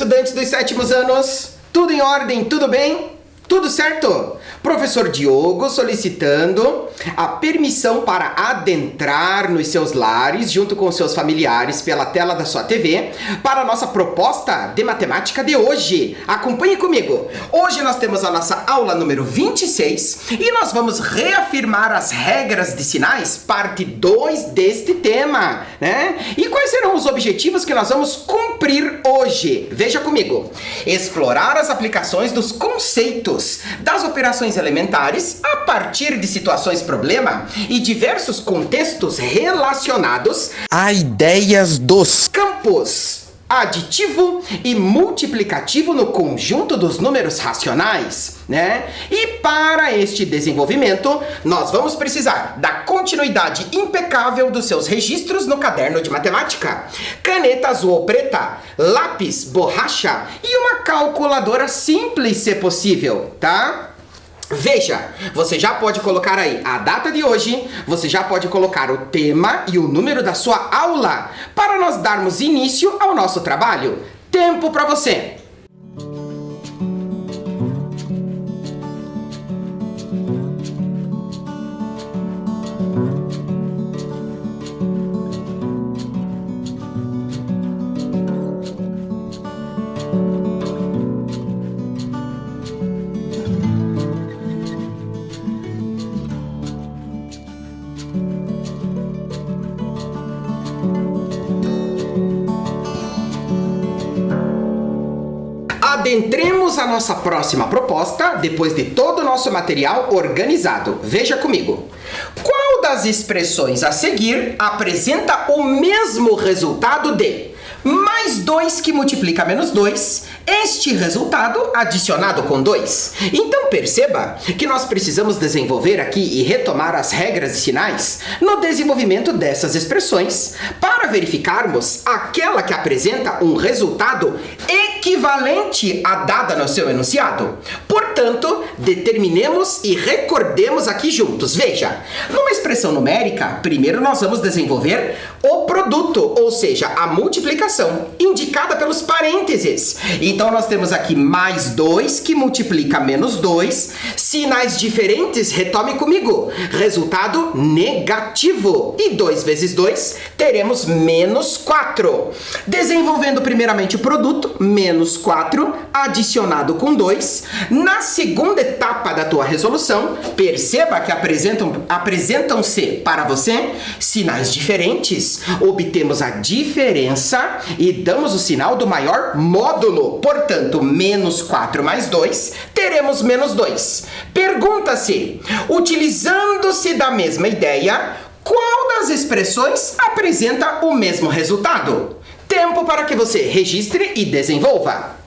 estudantes dos sétimos anos? Tudo em ordem? Tudo bem? Tudo certo? Professor Diogo solicitando a permissão para adentrar nos seus lares, junto com seus familiares, pela tela da sua TV, para a nossa proposta de matemática de hoje. Acompanhe comigo. Hoje nós temos a nossa aula número 26 e nós vamos reafirmar as regras de sinais, parte 2 deste tema, né? E quais serão os objetivos que nós vamos cumprir hoje? Veja comigo. Explorar as aplicações dos conceitos das operações elementares a partir de situações problema e diversos contextos relacionados a ideias dos campos aditivo e multiplicativo no conjunto dos números racionais, né? E para este desenvolvimento, nós vamos precisar da continuidade impecável dos seus registros no caderno de matemática, caneta azul ou preta, lápis, borracha e uma calculadora simples, se possível, tá? Veja, você já pode colocar aí a data de hoje, você já pode colocar o tema e o número da sua aula para nós darmos início ao nosso trabalho. Tempo para você! Adentremos a nossa próxima proposta depois de todo o nosso material organizado. Veja comigo. Qual das expressões a seguir apresenta o mesmo resultado de mais 2 que multiplica menos 2, este resultado adicionado com 2? Então perceba que nós precisamos desenvolver aqui e retomar as regras de sinais no desenvolvimento dessas expressões para verificarmos aquela que apresenta um resultado equivalente à dada no seu enunciado. Portanto, determinemos e recordemos aqui juntos. Veja, numa expressão numérica, primeiro nós vamos desenvolver o produto, ou seja, a multiplicação, indicada pelos parênteses. Então nós temos aqui mais 2 que multiplica menos 2, sinais diferentes, retome comigo, resultado negativo. E 2 vezes 2, teremos menos 4. Desenvolvendo primeiramente o produto, menos 4, adicionado com 2. Na segunda etapa da tua resolução, perceba que apresentam-se para você sinais diferentes. Obtemos a diferença e damos o sinal do maior módulo. Portanto, menos 4 mais 2, teremos menos 2. Pergunta-se, utilizando-se da mesma ideia, qual das expressões apresenta o mesmo resultado? Tempo para que você registre e desenvolva.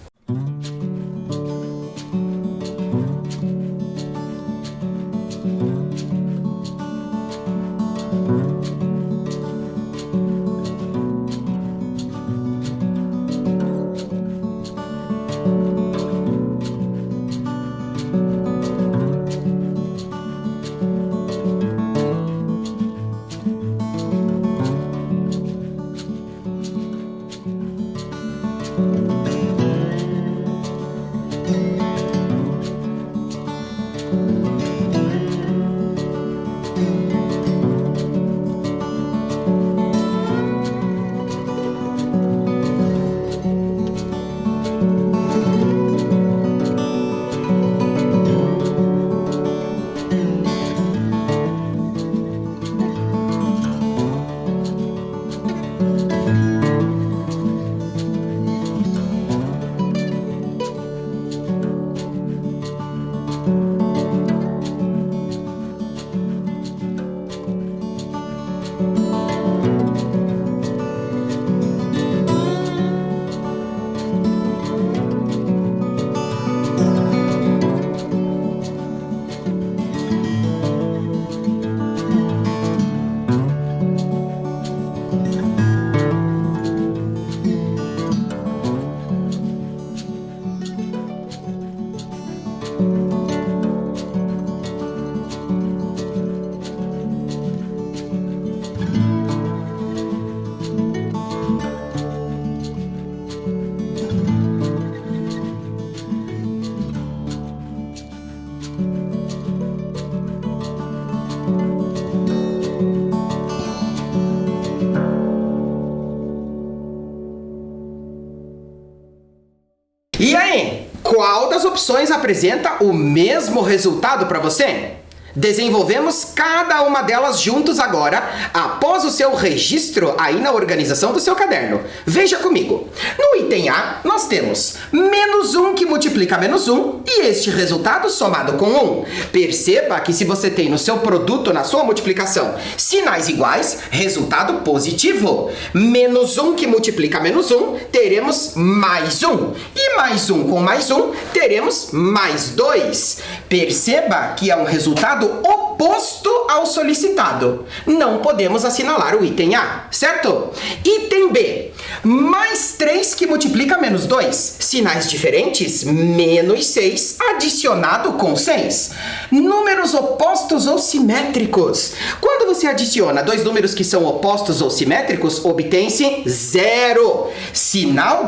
E aí, qual das opções apresenta o mesmo resultado para você? Desenvolvemos cada uma delas juntos agora, após o seu registro aí na organização do seu caderno. Veja comigo. No item A, nós temos menos 1 que multiplica menos 1 e este resultado somado com 1. Perceba que se você tem no seu produto, na sua multiplicação, sinais iguais, resultado positivo. Menos 1 que multiplica menos 1, teremos mais 1. E mais 1 com mais 1, teremos mais 2. Perceba que é um resultado oposto ao solicitado. Não podemos assinalar o item A, certo? Item B. Mais 3 que multiplica menos 2. Sinais diferentes, menos 6 adicionado com 6. Números opostos ou simétricos. Quando você adiciona dois números que são opostos ou simétricos, obtém-se 0. Sinal,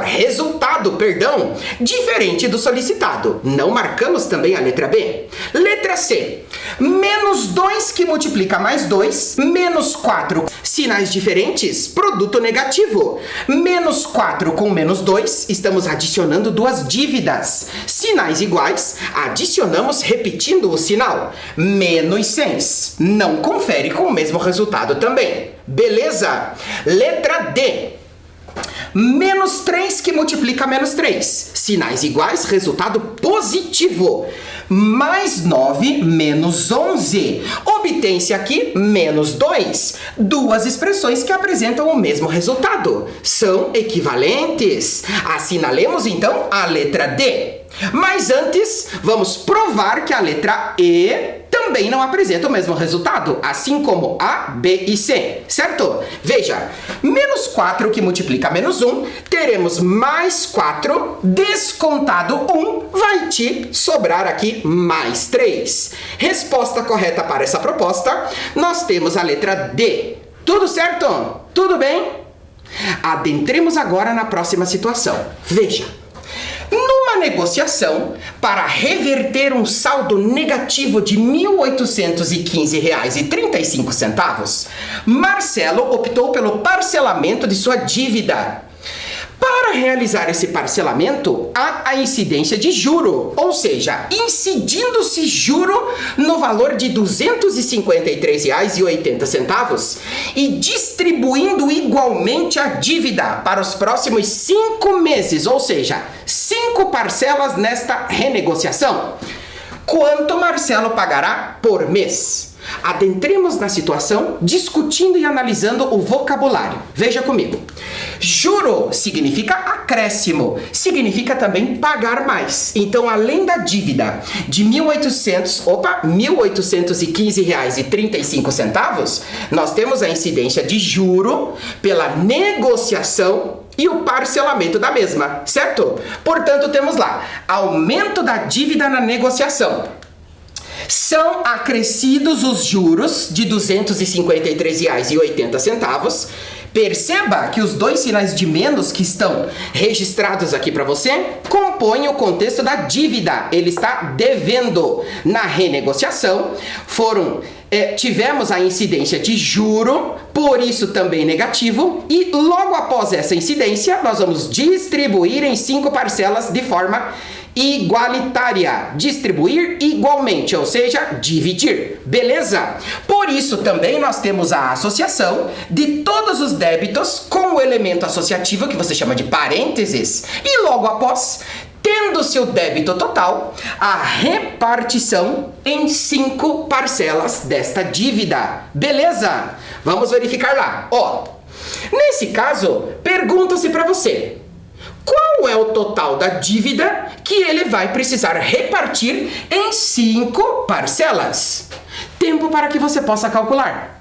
resultado, diferente do solicitado. Não marcamos também a letra B. Letra C. Menos 2 que multiplica mais 2, menos 4. Sinais diferentes, produto negativo. Menos 4 com menos 2, estamos adicionando duas dívidas. Sinais iguais, adicionamos repetindo o sinal. Menos 6. Não confere com o mesmo resultado também. Beleza? Letra D. Menos 3 que multiplica menos 3. Sinais iguais, resultado positivo. Mais 9 menos 11. Obtém-se aqui menos 2. Duas expressões que apresentam o mesmo resultado. São equivalentes. Assinalemos então a letra D. Mas antes, vamos provar que a letra E também não apresenta o mesmo resultado, assim como A, B e C, certo? Veja, menos 4 que multiplica menos 1, teremos mais 4, descontado 1, vai te sobrar aqui mais 3. Resposta correta para essa proposta, nós temos a letra D. Tudo certo? Tudo bem? Adentremos agora na próxima situação. Veja. Numa negociação, para reverter um saldo negativo de R$ 1.815,35, Marcelo optou pelo parcelamento de sua dívida. Para realizar esse parcelamento, há a incidência de juro, ou seja, incidindo-se juro no valor de R$ 253,80 e distribuindo igualmente a dívida para os próximos 5 meses, ou seja, 5 parcelas nesta renegociação. Quanto Marcelo pagará por mês? Adentremos na situação, discutindo e analisando o vocabulário. Veja comigo. Juro significa acréscimo, significa também pagar mais. Então, além da dívida de R$ 1.815,35, nós temos a incidência de juro pela negociação e o parcelamento da mesma, certo? Portanto, temos lá aumento da dívida na negociação. São acrescidos os juros de R$ 253,80. Perceba que os dois sinais de menos que estão registrados aqui para você compõem o contexto da dívida. Ele está devendo. Na renegociação, tivemos a incidência de juro, por isso também negativo, e logo após essa incidência, nós vamos distribuir em 5 parcelas de forma igualitária, distribuir igualmente, ou seja, dividir, beleza? Por isso também nós temos a associação de todos os débitos com o elemento associativo que você chama de parênteses e logo após, tendo-se o débito total, a repartição em 5 parcelas desta dívida, beleza? Vamos verificar lá, ó. Nesse caso, pergunta-se para você: qual é o total da dívida que ele vai precisar repartir em 5 parcelas? Tempo para que você possa calcular.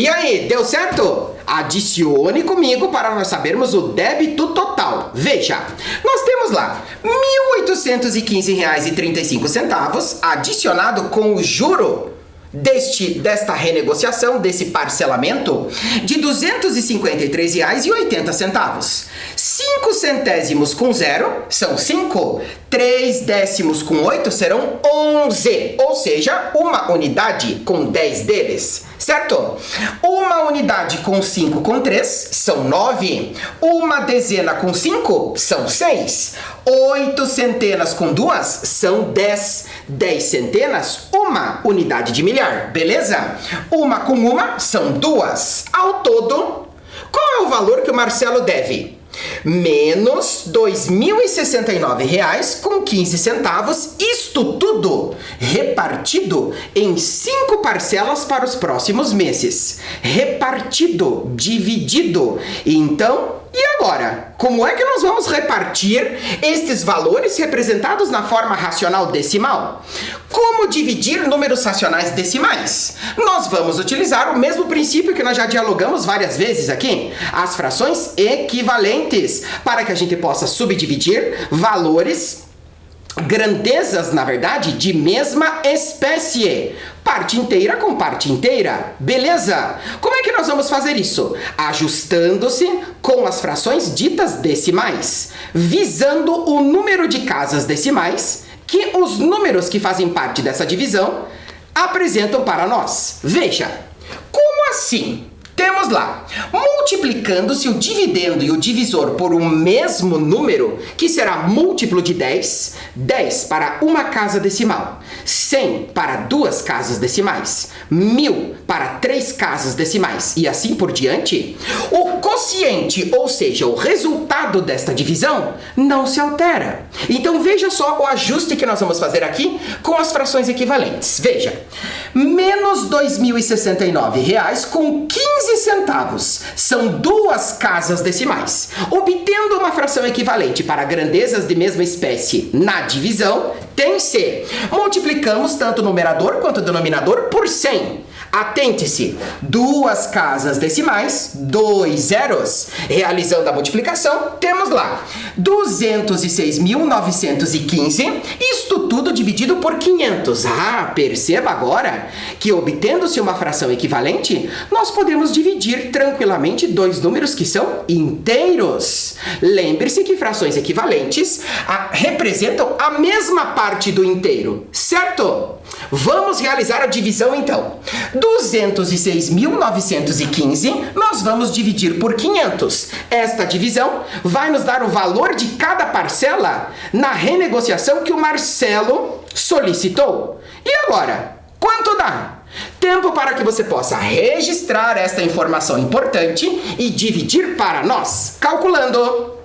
E aí, deu certo? Adicione comigo para nós sabermos o débito total. Veja, nós temos lá R$ 1.815,35 adicionado com o juro desta renegociação, desse parcelamento, de R$ 253,80. 5 centésimos com 0 são 5, 3 décimos com 8 serão 11, ou seja, uma unidade com 10 deles, certo? Uma unidade com 5 com 3 são 9, uma dezena com 5 são 6, 8 centenas com 2 são 10, 10 centenas, uma unidade de milhar, beleza? Uma com uma são 2. Ao todo, qual é o valor que o Marcelo deve? Menos R$ 2.069,15, isto tudo repartido em 5 parcelas para os próximos meses. Repartido, dividido. Então, e agora? Como é que nós vamos repartir estes valores representados na forma racional decimal? Como dividir números racionais decimais? Nós vamos utilizar o mesmo princípio que nós já dialogamos várias vezes aqui, as frações equivalentes, para que a gente possa subdividir valores, grandezas, na verdade, de mesma espécie. Parte inteira com parte inteira, beleza? Como é que nós vamos fazer isso? Ajustando-se com as frações ditas decimais, visando o número de casas decimais que os números que fazem parte dessa divisão apresentam para nós. Veja, como assim? Temos lá, multiplicando-se o dividendo e o divisor por um mesmo número, que será múltiplo de 10, 10 para uma casa decimal, 100 para 2 casas decimais, 1000 para 3 casas decimais e assim por diante, o quociente, ou seja, o resultado desta divisão, não se altera. Então veja só o ajuste que nós vamos fazer aqui com as frações equivalentes. Veja, menos R$ 2.069 com 15 centavos. São 2 casas decimais. Obtendo uma fração equivalente para grandezas de mesma espécie na divisão, tem-se. Multiplicamos tanto o numerador quanto o denominador por 100. Atente-se, 2 casas decimais, 2 zeros. Realizando a multiplicação, temos lá 206.915, isto tudo dividido por 500. Perceba agora que obtendo-se uma fração equivalente, nós podemos dividir tranquilamente 2 números que são inteiros. Lembre-se que frações equivalentes representam a mesma parte do inteiro, certo? Vamos realizar a divisão então. 206.915 nós vamos dividir por 500. Esta divisão vai nos dar o valor de cada parcela na renegociação que o Marcelo solicitou. E agora, quanto dá? Tempo para que você possa registrar esta informação importante e dividir para nós. Calculando.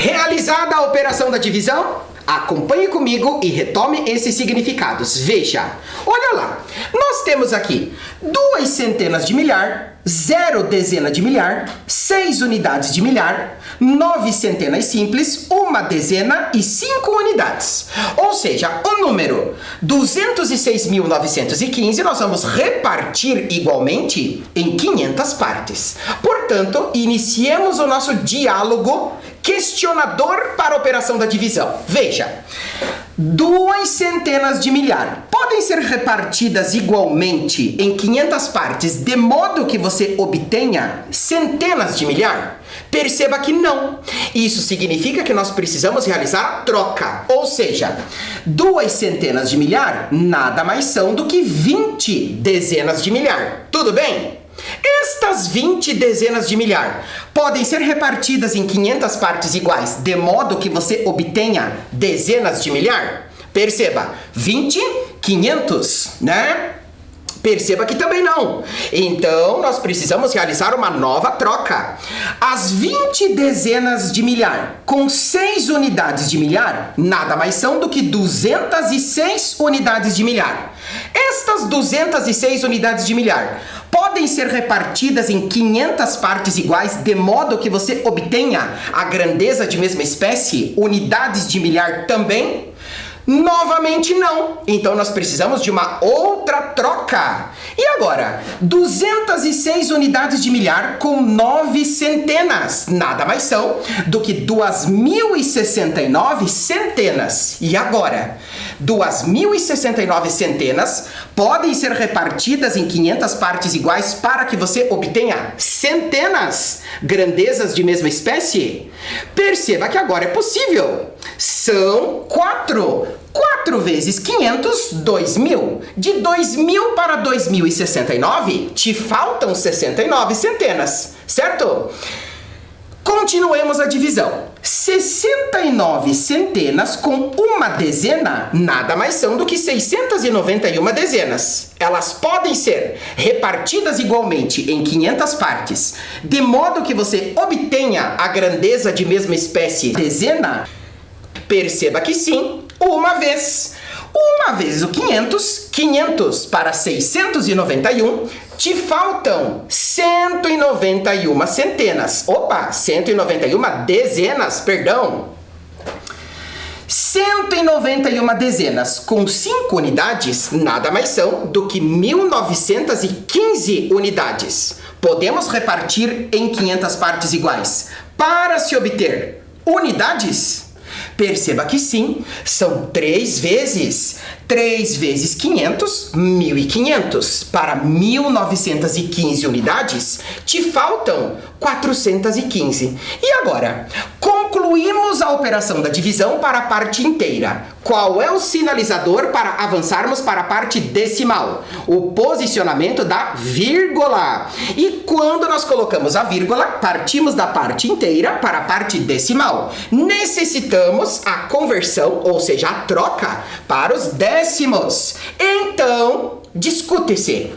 Realizada a operação da divisão, acompanhe comigo e retome esses significados. Veja, olha lá, nós temos aqui 2 centenas de milhar, 0 dezena de milhar, 6 unidades de milhar, 9 centenas simples, 1 dezena e 5 unidades. Ou seja, o número 206.915 nós vamos repartir igualmente em 500 partes. Portanto, iniciemos o nosso diálogo questionador para a operação da divisão. Veja, 2 centenas de milhar. Pode podem ser repartidas igualmente em 500 partes, de modo que você obtenha centenas de milhar? Perceba que não. Isso significa que nós precisamos realizar a troca. Ou seja, 2 centenas de milhar nada mais são do que 20 dezenas de milhar. Tudo bem? Estas 20 dezenas de milhar podem ser repartidas em 500 partes iguais, de modo que você obtenha dezenas de milhar? Perceba, 20, 500, né? Perceba que também não. Então, nós precisamos realizar uma nova troca. As 20 dezenas de milhar com 6 unidades de milhar nada mais são do que 206 unidades de milhar. Estas 206 unidades de milhar podem ser repartidas em 500 partes iguais, de modo que você obtenha a grandeza de mesma espécie, unidades de milhar também? Novamente não. Então nós precisamos de uma outra troca. E agora? 206 unidades de milhar com 9 centenas. Nada mais são do que 2.069 centenas. E agora? 2.069 centenas podem ser repartidas em 500 partes iguais para que você obtenha centenas grandezas de mesma espécie? Perceba que agora é possível. São 4. 4 vezes 500, 2.000. De 2.000 para 2.069, te faltam 69 centenas, certo? Continuemos a divisão. 69 centenas com uma dezena nada mais são do que 691 dezenas. Elas podem ser repartidas igualmente em 500 partes, de modo que você obtenha a grandeza de mesma espécie dezena? Perceba que sim, uma vez. Uma vez o 500, 500 para 691, te faltam 191 centenas. Opa, 191 dezenas, perdão. 191 dezenas com 5 unidades nada mais são do que 1915 unidades. Podemos repartir em 500 partes iguais para se obter unidades? Perceba que sim, são 3 vezes. 3 vezes 500, 1.500. Para 1.915 unidades, te faltam 415. E agora? Concluímos a operação da divisão para a parte inteira. Qual é o sinalizador para avançarmos para a parte decimal? O posicionamento da vírgula. E quando nós colocamos a vírgula, partimos da parte inteira para a parte decimal. Necessitamos a conversão, ou seja, a troca, para os décimos. Então, discute-se.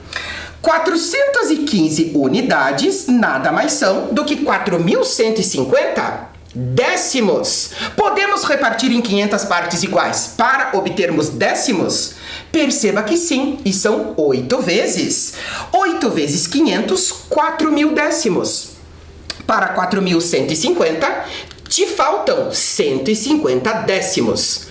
415 unidades nada mais são do que 4.150 décimos. Podemos repartir em 500 partes iguais para obtermos décimos? Perceba que sim, e são 8 vezes. 8 vezes 500, 4.000 décimos. Para 4.150, te faltam 150 décimos.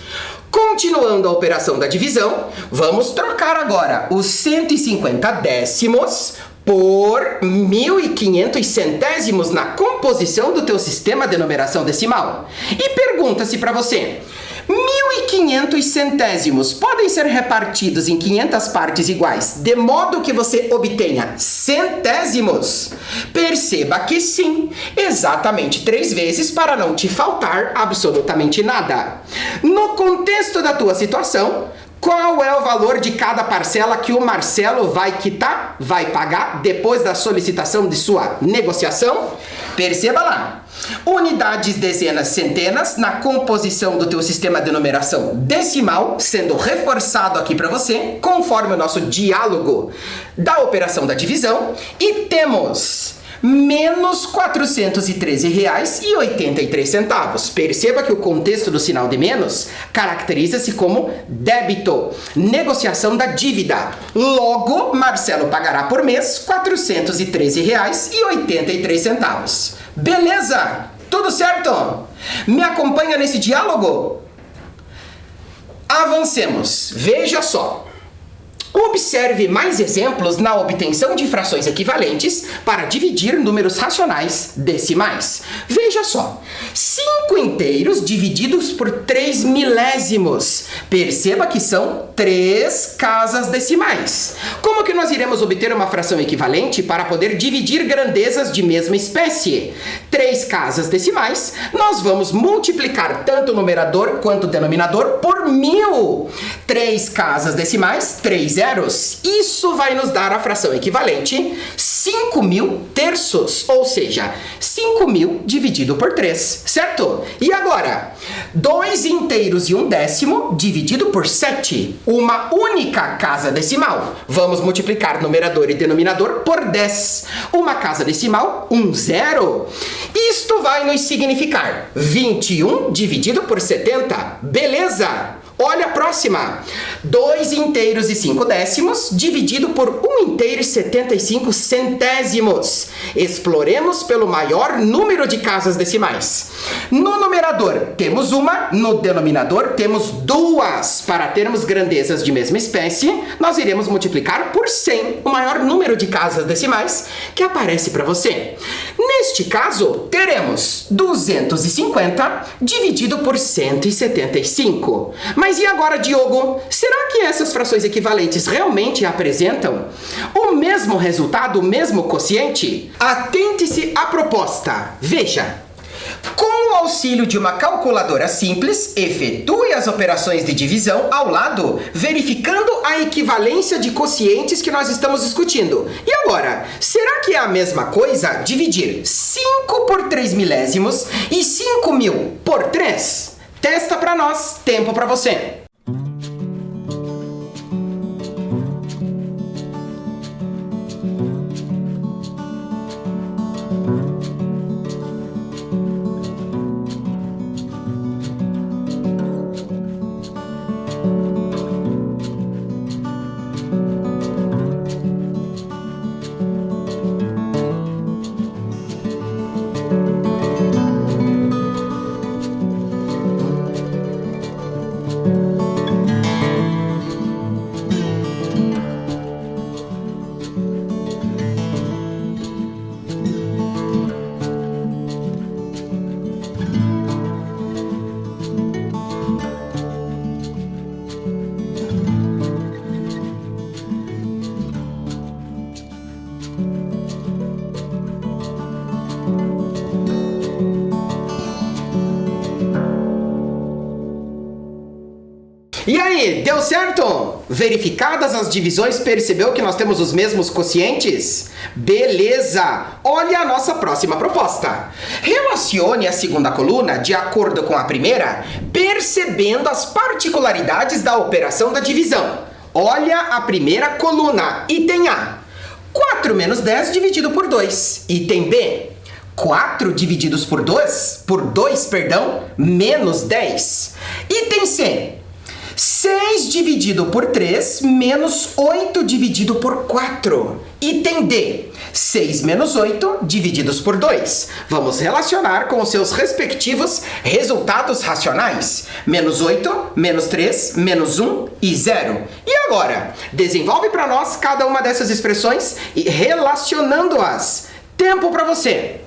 Continuando a operação da divisão, vamos trocar agora os 150 décimos por 1.500 centésimos na composição do teu sistema de numeração decimal. E pergunta-se para você, 1.500 centésimos podem ser repartidos em 500 partes iguais, de modo que você obtenha centésimos? Perceba que sim, exatamente 3 vezes para não te faltar absolutamente nada. No contexto da tua situação, qual é o valor de cada parcela que o Marcelo vai quitar, vai pagar depois da solicitação de sua negociação? Perceba lá. Unidades, dezenas, centenas na composição do teu sistema de numeração decimal, sendo reforçado aqui para você, conforme o nosso diálogo da operação da divisão, e temos menos R$ 413,83. Perceba que o contexto do sinal de menos caracteriza-se como débito, negociação da dívida. Logo, Marcelo pagará por mês R$ 413,83. Beleza? Tudo certo? Me acompanha nesse diálogo? Avancemos. Veja só. Observe mais exemplos na obtenção de frações equivalentes para dividir números racionais decimais. Veja só, 5 inteiros divididos por 3 milésimos. Perceba que são 3 casas decimais. Como que nós iremos obter uma fração equivalente para poder dividir grandezas de mesma espécie? 3 casas decimais, nós vamos multiplicar tanto o numerador quanto o denominador por 1000. 3 casas decimais, 3 zeros. Isso vai nos dar a fração equivalente 5.000 terços, ou seja, 5.000 dividido por 3, certo? E agora, 2 inteiros e 1/10 dividido por 7, uma única casa decimal. Vamos multiplicar numerador e denominador por 10. Uma casa decimal, 1 zero. Isto vai nos significar 21 dividido por 70. Beleza? Olha a próxima. 2 inteiros e 5/10 dividido por 1 inteiro e 75 centésimos. Exploremos pelo maior número de casas decimais. No numerador temos uma, no denominador temos 2. Para termos grandezas de mesma espécie, nós iremos multiplicar por 100, o maior número de casas decimais que aparece para você. Neste caso, teremos 250 dividido por 175. Mas e agora, Diogo? Será que essas frações equivalentes realmente apresentam o mesmo resultado, o mesmo quociente? Atente-se à proposta. Veja. Com o auxílio de uma calculadora simples, efetue as operações de divisão ao lado, verificando a equivalência de quocientes que nós estamos discutindo. E agora, será que é a mesma coisa dividir 5 por 3 milésimos e 5.000 por 3? Testa para nós, tempo para você. E aí, deu certo? Verificadas as divisões, percebeu que nós temos os mesmos quocientes? Beleza! Olha a nossa próxima proposta. Relacione a segunda coluna de acordo com a primeira, percebendo as particularidades da operação da divisão. Olha a primeira coluna, item A. 4 menos 10 dividido por 2. Item B. 4 divididos por 2, menos 10. Item C. 6 dividido por 3 menos 8 dividido por 4. Item D. 6 menos 8 divididos por 2. Vamos relacionar com os seus respectivos resultados racionais. Menos 8, menos 3, menos 1 e 0. E agora? Desenvolve para nós cada uma dessas expressões e relacionando-as. Tempo para você!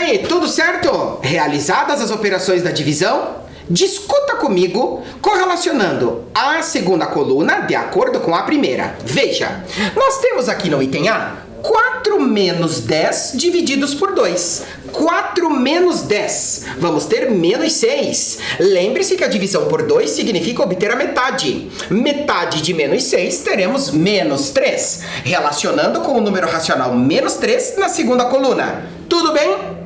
aí, tudo certo? Realizadas as operações da divisão, discuta comigo correlacionando a segunda coluna de acordo com a primeira. Veja, nós temos aqui no item A 4 menos 10 divididos por 2. 4 menos 10. Vamos ter menos 6. Lembre-se que a divisão por 2 significa obter a metade. Metade de menos 6 teremos menos 3. Relacionando com o número racional menos 3 na segunda coluna. Tudo bem?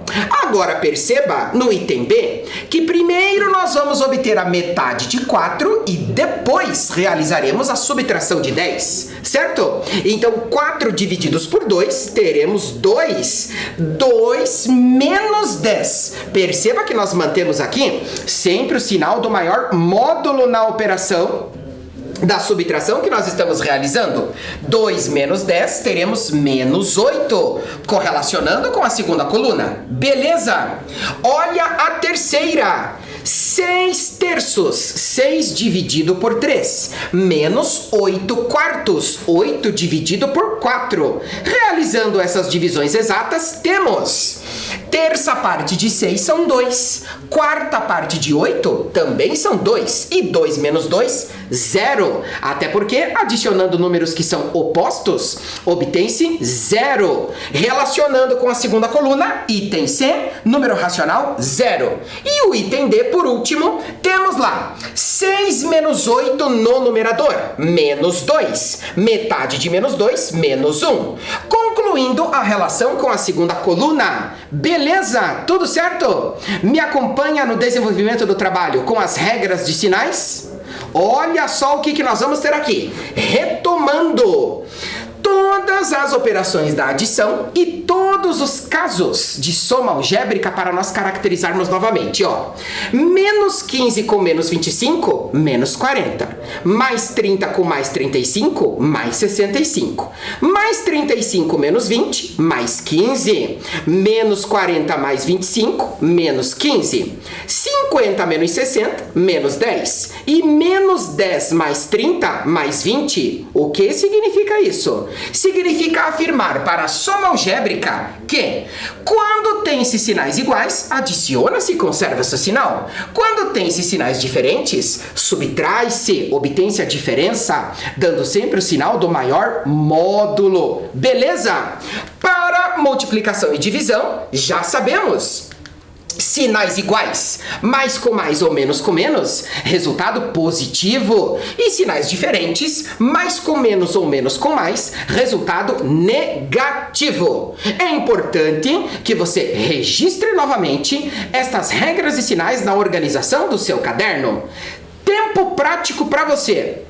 Agora perceba no item B que primeiro nós vamos obter a metade de 4 e depois realizaremos a subtração de 10, certo? Então 4 divididos por 2 teremos 2. 2 menos 10. Perceba que nós mantemos aqui sempre o sinal do maior módulo na operação da subtração que nós estamos realizando. 2 menos 10, teremos menos 8, correlacionando com a segunda coluna. Beleza? Olha a terceira. 6 terços, 6 dividido por 3, menos 8 quartos, 8 dividido por 4. Realizando essas divisões exatas, temos terça parte de 6 são 2, quarta parte de 8 também são 2, e 2 menos 2, 0. Até porque, adicionando números que são opostos, obtém-se 0. Relacionando com a segunda coluna, item C, número racional 0. E o item D, por último, temos lá 6 menos 8 no numerador, menos 2. Metade de menos 2, menos 1. Concluindo a relação com a segunda coluna. Beleza? Tudo certo? Me acompanha no desenvolvimento do trabalho com as regras de sinais? Olha só o que nós vamos ter aqui. Retomando todas as operações da adição e todos os casos de soma algébrica para nós caracterizarmos novamente, ó. Menos 15 com menos 25, menos 40. Mais 30 com mais 35, mais 65. Mais 35 menos 20, mais 15. Menos 40 mais 25, menos 15. 50 menos 60, menos 10. E menos 10 mais 30, mais 20. O que significa isso? Significa afirmar para a soma algébrica que, quando tem-se sinais iguais, adiciona-se e conserva seu sinal. Quando tem-se sinais diferentes, subtrai-se, obtém-se a diferença, dando sempre o sinal do maior módulo. Beleza? Para multiplicação e divisão, já sabemos. Sinais iguais, mais com mais ou menos com menos, resultado positivo. E sinais diferentes, mais com menos ou menos com mais, resultado negativo. É importante que você registre novamente estas regras e sinais na organização do seu caderno. Tempo prático para você.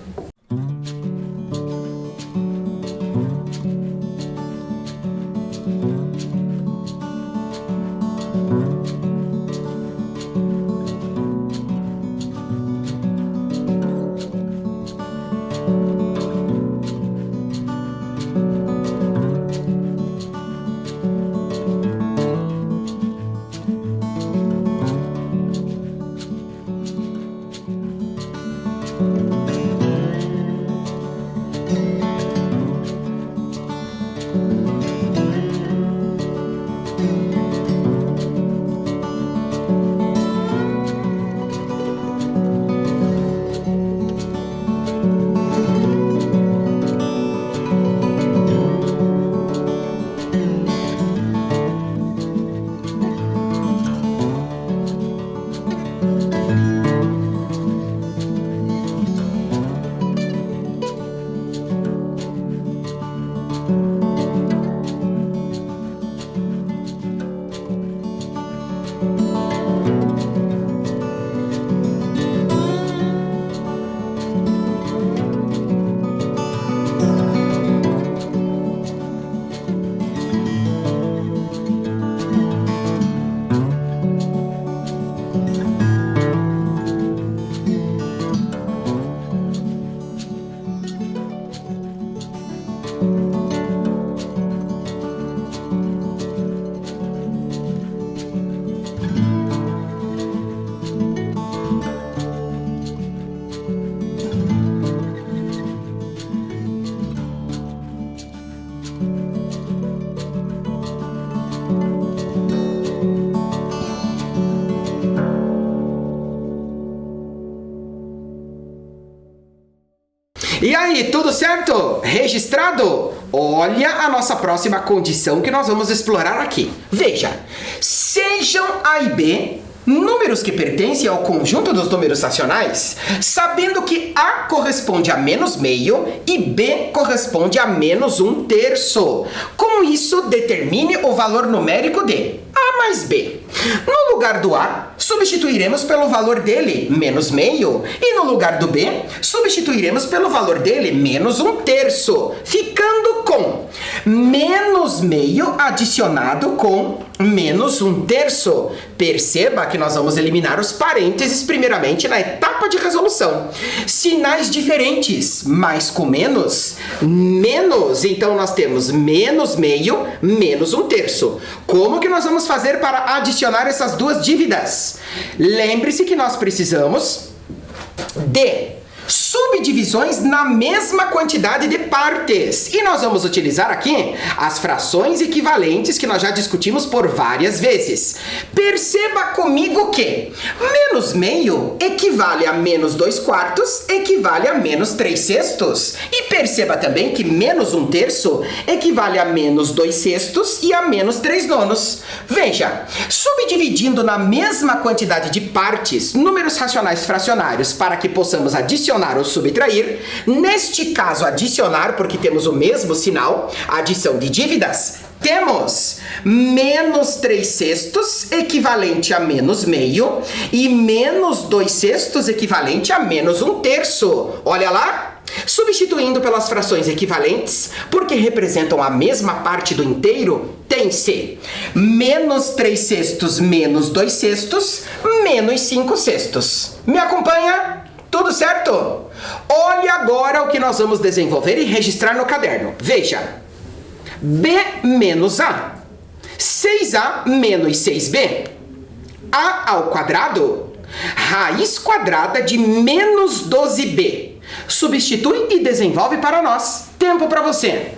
E aí, tudo certo? Registrado? Olha a nossa próxima condição que nós vamos explorar aqui. Veja, sejam A e B números que pertencem ao conjunto dos números racionais, sabendo que A corresponde a menos meio e B corresponde a menos um terço. Com isso, determine o valor numérico de A mais B. No lugar do A, substituiremos pelo valor dele, menos meio, e no lugar do B, substituiremos pelo valor dele, menos um terço, ficando com menos meio adicionado com menos um terço. Perceba que nós vamos eliminar os parênteses primeiramente na etapa de resolução. Sinais diferentes, mais com menos, menos. Então nós temos menos meio, menos um terço. Como que nós vamos fazer para adicionar essas duas dívidas? Lembre-se que nós precisamos de subdivisões na mesma quantidade de partes. E nós vamos utilizar aqui as frações equivalentes que nós já discutimos por várias vezes. Perceba comigo que menos meio equivale a menos 2/4, equivale a menos 3/6. E perceba também que menos um terço equivale a menos 2/6 e a menos 3/9. Veja, subdividindo na mesma quantidade de partes números racionais fracionários para que possamos adicionar ou subtrair, neste caso adicionar porque temos o mesmo sinal, adição de dívidas, temos menos 3/6 equivalente a menos meio e menos 2/6 equivalente a menos um terço. Olha lá! Substituindo pelas frações equivalentes, porque representam a mesma parte do inteiro, tem-se menos 3/6 menos 2/6 menos 5/6. Me acompanha? Tudo certo? Olha agora o que nós vamos desenvolver e registrar no caderno. Veja, B menos A, 6A menos 6B, A ao quadrado, raiz quadrada de menos 12B. Substitui e desenvolve para nós. Tempo para você.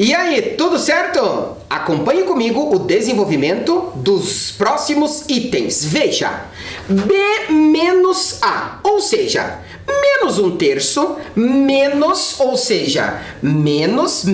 E aí, tudo certo? Acompanhe comigo o desenvolvimento dos próximos itens. Veja, B menos A, ou seja, menos um terço, menos, ou seja, menos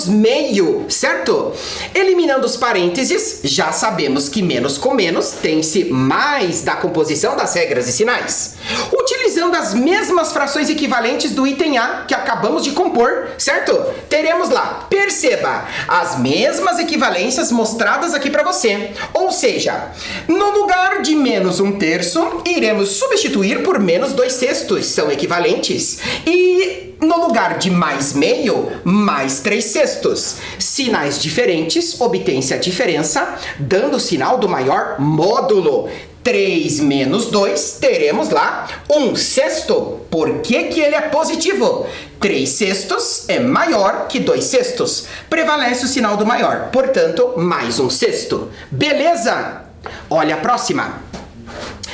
meio, certo? Eliminando os parênteses, já sabemos que menos com menos tem-se mais da composição das regras e sinais. Utilizando utilizando as mesmas frações equivalentes do item A que acabamos de compor, certo? Teremos lá, perceba, as mesmas equivalências mostradas aqui para você. Ou seja, no lugar de menos 1/3, iremos substituir por menos 2/6, são equivalentes. E no lugar de mais meio, mais 3/6. Sinais diferentes, obtém-se a diferença, dando o sinal do maior módulo. 3 menos 2, teremos lá 1/6. Por que que ele é positivo? 3/6 é maior que 2/6. Prevalece o sinal do maior, portanto, mais 1/6. Beleza? Olha a próxima.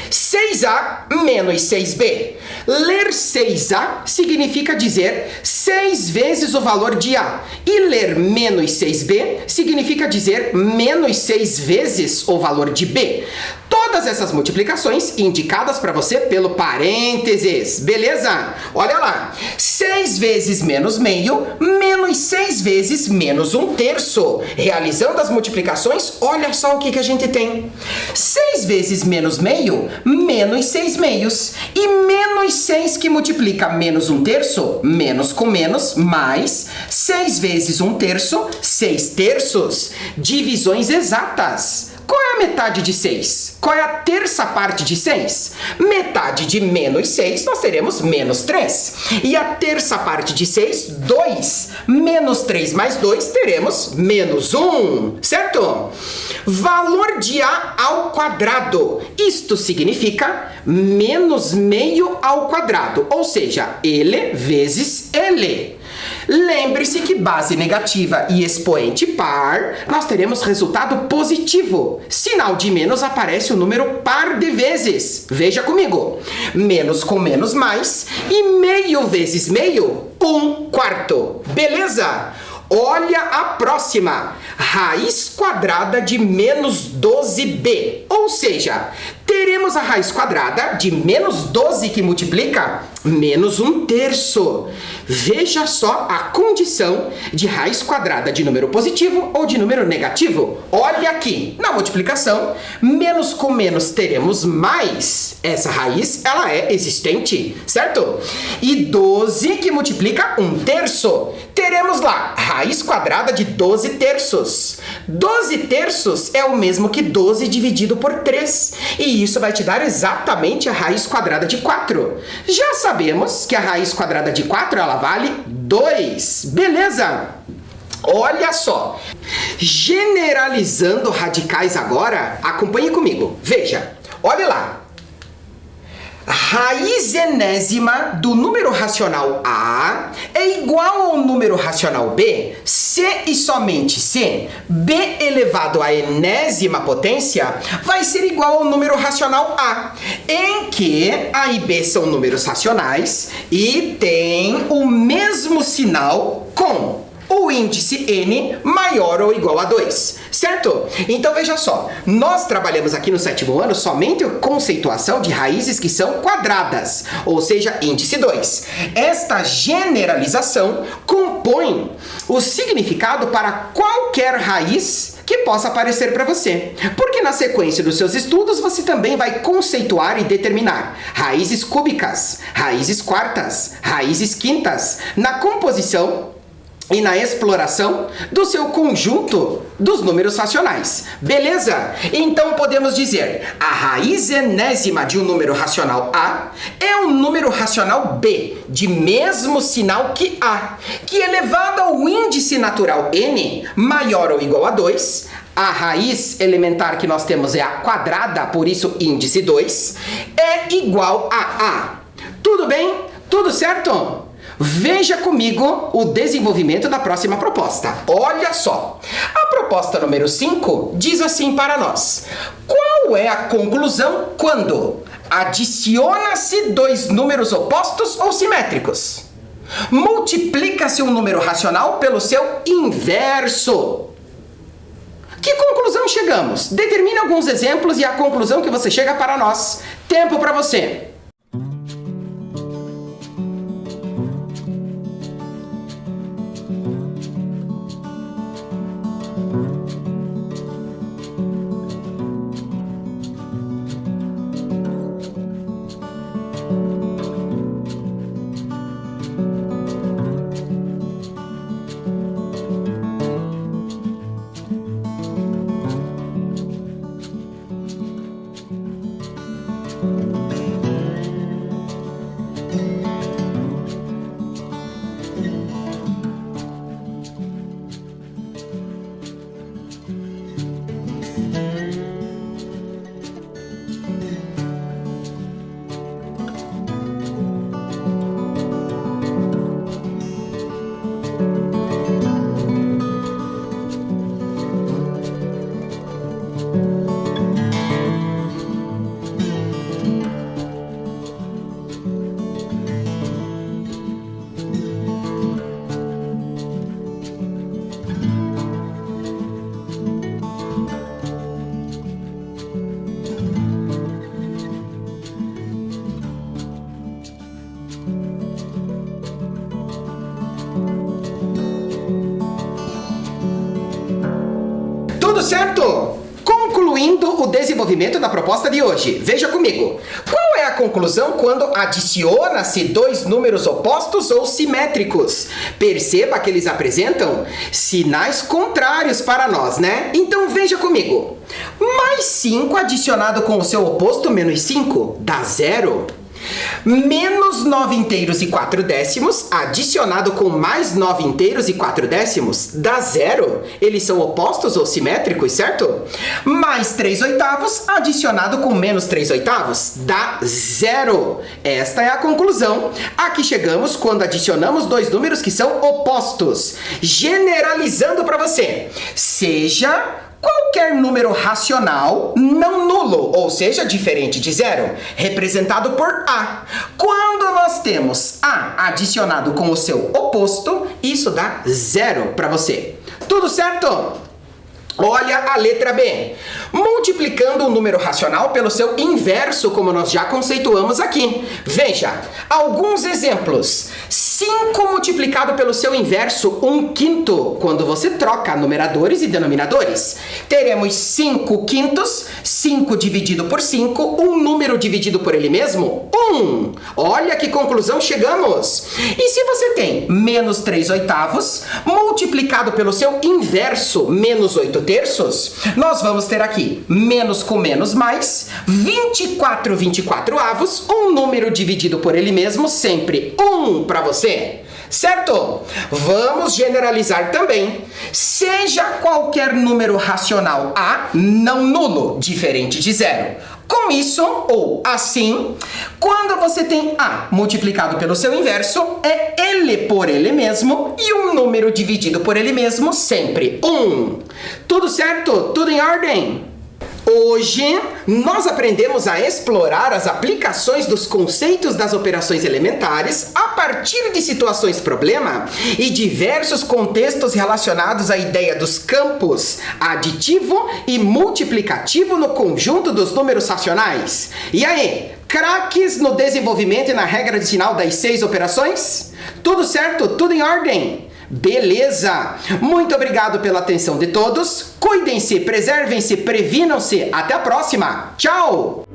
6A menos 6B. Ler 6A significa dizer 6 vezes o valor de A. E ler menos 6B significa dizer menos 6 vezes o valor de B. Todas essas multiplicações indicadas para você pelo parênteses, beleza? Olha lá, 6 vezes menos meio, menos 6 vezes menos 1/3. Realizando as multiplicações, olha só o que a gente tem. 6 vezes menos meio, menos 6 meios. E menos 6 que multiplica menos 1/3, menos com menos, mais 6 vezes 1/3, 6/3. Divisões exatas. Qual é a metade de 6? Qual é a terça parte de 6? Metade de menos 6, nós teremos menos 3. E a terça parte de 6, 2. Menos 3 mais 2, teremos menos 1, certo? Valor de A ao quadrado. Isto significa menos meio ao quadrado, ou seja, ele vezes ele. Lembre-se que base negativa e expoente par, nós teremos resultado positivo. Sinal de menos aparece o número par de vezes. Veja comigo. Menos com menos mais e meio vezes meio, 1/4. Beleza? Olha a próxima. Raiz quadrada de menos 12b. Ou seja, teremos a raiz quadrada de menos 12 que multiplica menos 1/3. Veja só a condição de raiz quadrada de número positivo ou de número negativo. Olha aqui, na multiplicação, menos com menos teremos mais. Essa raiz, ela é existente, certo? E 12 que multiplica 1/3. Teremos lá, raiz quadrada de 12/3. 12/3 é o mesmo que 12 dividido por 3. E isso vai te dar exatamente a raiz quadrada de 4. Já sabemos que a raiz quadrada de 4, ela vale 2. Beleza? Olha só. Generalizando radicais agora, acompanhe comigo. Veja, olha lá. Raiz enésima do número racional A é igual ao número racional B se e somente se B elevado à enésima potência vai ser igual ao número racional A, em que A e B são números racionais e têm o mesmo sinal com o índice n maior ou igual a 2, certo? Então veja só, nós trabalhamos aqui no 7º ano somente a conceituação de raízes que são quadradas, ou seja, índice 2. Esta generalização compõe o significado para qualquer raiz que possa aparecer para você, porque na sequência dos seus estudos você também vai conceituar e determinar raízes cúbicas, raízes quartas, raízes quintas, na composição e na exploração do seu conjunto dos números racionais. Beleza? Então podemos dizer, a raiz enésima de um número racional A é um número racional B, de mesmo sinal que A, que elevado ao índice natural n, maior ou igual a 2, a raiz elementar que nós temos é a quadrada, por isso índice 2, é igual a A. Tudo bem? Tudo certo? Veja comigo o desenvolvimento da próxima proposta. Olha só. A proposta número 5 diz assim para nós. Qual é a conclusão quando adiciona-se dois números opostos ou simétricos? Multiplica-se um número racional pelo seu inverso. Que conclusão chegamos? Determine alguns exemplos e a conclusão que você chega para nós. Tempo para você. Tudo certo? Concluindo o desenvolvimento da proposta de hoje, veja comigo. Qual é a conclusão quando adiciona-se dois números opostos ou simétricos? Perceba que eles apresentam sinais contrários para nós, né? Então veja comigo. Mais 5 adicionado com o seu oposto, menos 5, dá 0. Menos 9 inteiros e 4 décimos, adicionado com mais 9 inteiros e 4 décimos, dá 0. Eles são opostos ou simétricos, certo? Mais 3 oitavos, adicionado com menos 3 oitavos, dá 0. Esta é a conclusão a que chegamos quando adicionamos dois números que são opostos. Generalizando para você, seja qualquer número racional não nulo, ou seja, diferente de 0, representado por A. Quando nós temos A adicionado com o seu oposto, isso dá 0 para você. Tudo certo? Olha a letra B. Multiplicando um número racional pelo seu inverso, como nós já conceituamos aqui. Veja, alguns exemplos. 5 multiplicado pelo seu inverso, 1/5, quando você troca numeradores e denominadores. Teremos 5 quintos, 5 dividido por 5, um número dividido por ele mesmo, 1. Olha que conclusão chegamos. E se você tem menos 3 oitavos, multiplicado pelo seu inverso, menos 8 terços, nós vamos ter aqui menos com menos mais, 24 24avos, um número dividido por ele mesmo, sempre 1 para você. Certo? Vamos generalizar também. Seja qualquer número racional A não nulo, diferente de 0. Com isso, ou assim, quando você tem A multiplicado pelo seu inverso, é ele por ele mesmo e um número dividido por ele mesmo, sempre 1. Tudo certo? Tudo em ordem? Hoje, nós aprendemos a explorar as aplicações dos conceitos das operações elementares a partir de situações problema e diversos contextos relacionados à ideia dos campos aditivo e multiplicativo no conjunto dos números racionais. E aí, craques no desenvolvimento e na regra de sinal das 6 operações? Tudo certo? Tudo em ordem? Beleza! Muito obrigado pela atenção de todos. Cuidem-se, preservem-se, previnam-se. Até a próxima. Tchau!